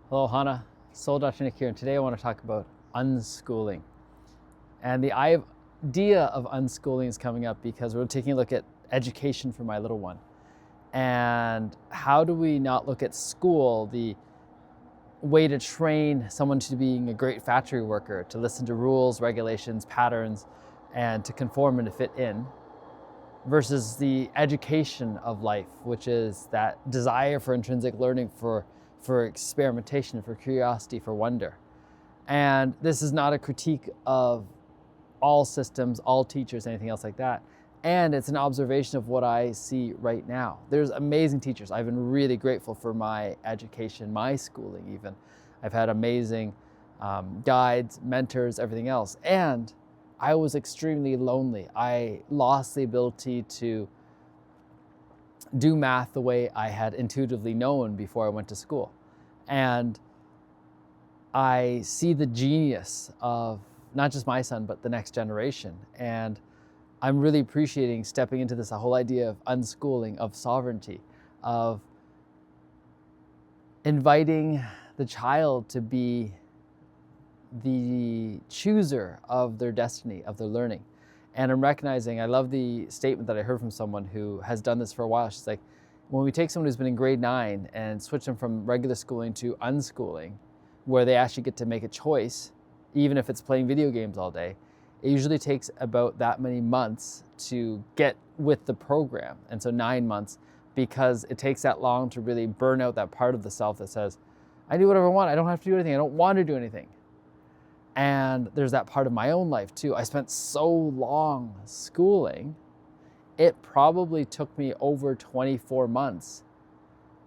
Hello, Hannah. Soul Dr. Nick here, and today I want to talk about unschooling. And the idea of unschooling is coming up because we're taking a look at education for my little one. And how do we not look at school, the way to train someone to being a great factory worker, to listen to rules, regulations, patterns, and to conform and to fit in, versus the education of life, which is that desire for intrinsic learning, for experimentation, for curiosity, for wonder. And this is not a critique of all systems, all teachers, anything else like that. And it's an observation of what I see right now. There's amazing teachers. I've been really grateful for my education, my schooling even. I've had amazing guides, mentors, everything else. And I was extremely lonely. I lost the ability to do math the way I had intuitively known before I went to school. And I see the genius of not just my son, but the next generation. And I'm really appreciating stepping into this whole idea of unschooling, of sovereignty, of inviting the child to be the chooser of their destiny, of their learning. And I'm recognizing, I love the statement that I heard from someone who has done this for a while. She's like, when we take someone who's been in grade 9 and switch them from regular schooling to unschooling, where they actually get to make a choice, even if it's playing video games all day, it usually takes about that many months to get with the program. And so 9 months, because it takes that long to really burn out that part of the self that says, I do whatever I want. I don't have to do anything. I don't want to do anything. And there's that part of my own life too. I spent so long schooling, it probably took me over 24 months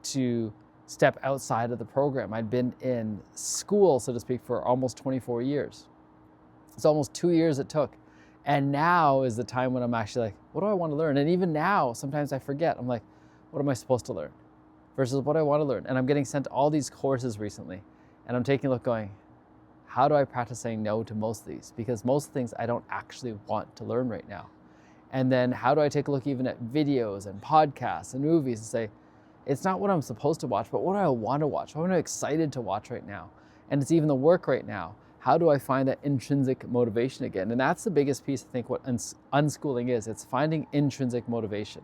to step outside of the program. I'd been in school, so to speak, for almost 24 years. It's almost 2 years it took. And now is the time when I'm actually like, what do I want to learn? And even now, sometimes I forget. I'm like, what am I supposed to learn versus what I want to learn? And I'm getting sent all these courses recently. And I'm taking a look going, how do I practice saying no to most of these? Because most things I don't actually want to learn right now. And then how do I take a look even at videos and podcasts and movies and say, it's not what I'm supposed to watch, but what do I want to watch? What am I excited to watch right now? And it's even the work right now. How do I find that intrinsic motivation again? And that's the biggest piece, I think, what unschooling is. It's finding intrinsic motivation.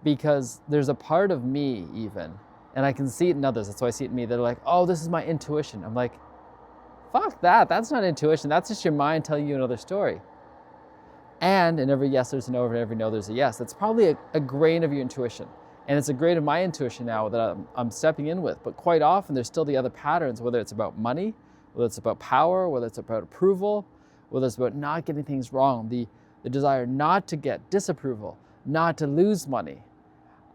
Because there's a part of me even, and I can see it in others, that's why I see it in me, they're like, oh, this is my intuition. I'm like, fuck that, that's not intuition, that's just your mind telling you another story. And in every yes there's a no, and every no there's a yes. That's probably a grain of your intuition. And it's a grain of my intuition now that I'm stepping in with. But quite often there's still the other patterns, whether it's about money, whether it's about power, whether it's about approval, whether it's about not getting things wrong, the desire not to get disapproval, not to lose money,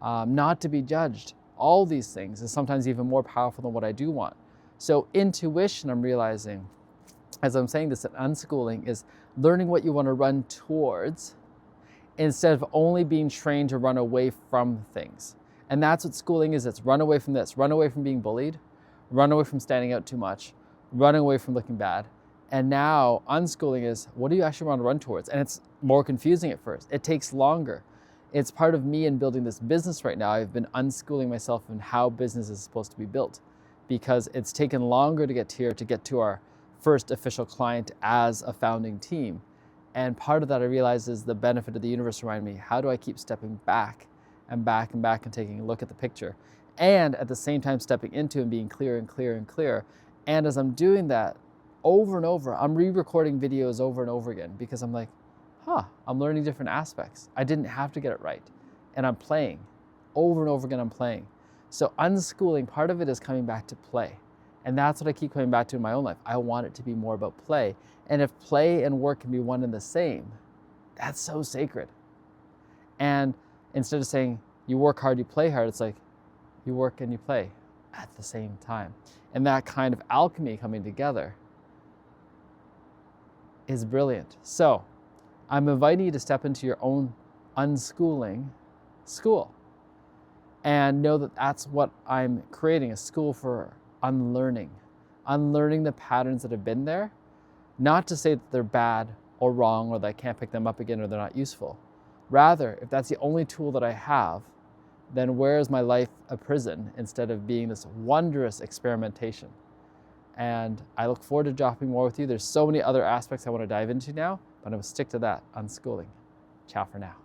not to be judged. All these things is sometimes even more powerful than what I do want. So intuition, I'm realizing, as I'm saying this, that unschooling is learning what you want to run towards instead of only being trained to run away from things. And that's what schooling is. It's run away from this, run away from being bullied, run away from standing out too much, run away from looking bad. And now unschooling is, what do you actually want to run towards? And it's more confusing at first. It takes longer. It's part of me in building this business right now. I've been unschooling myself in how business is supposed to be built, because it's taken longer to get here, to get to our first official client as a founding team. And part of that I realize is the benefit of the universe reminding me, how do I keep stepping back and back and back and taking a look at the picture? And at the same time stepping into and being clearer and clearer and clearer. And as I'm doing that over and over, I'm re-recording videos over and over again because I'm like, I'm learning different aspects. I didn't have to get it right. And I'm playing. Over and over again, I'm playing. So unschooling, part of it is coming back to play. And that's what I keep coming back to in my own life. I want it to be more about play. And if play and work can be one and the same, that's so sacred. And instead of saying, you work hard, you play hard, it's like, you work and you play at the same time. And that kind of alchemy coming together is brilliant. So I'm inviting you to step into your own unschooling school. And know that that's what I'm creating, a school for unlearning the patterns that have been there. Not to say that they're bad or wrong or that I can't pick them up again or they're not useful. Rather, if that's the only tool that I have, then where is my life a prison instead of being this wondrous experimentation? And I look forward to dropping more with you. There's so many other aspects I want to dive into now, but I'm going to stick to that unschooling. Ciao for now.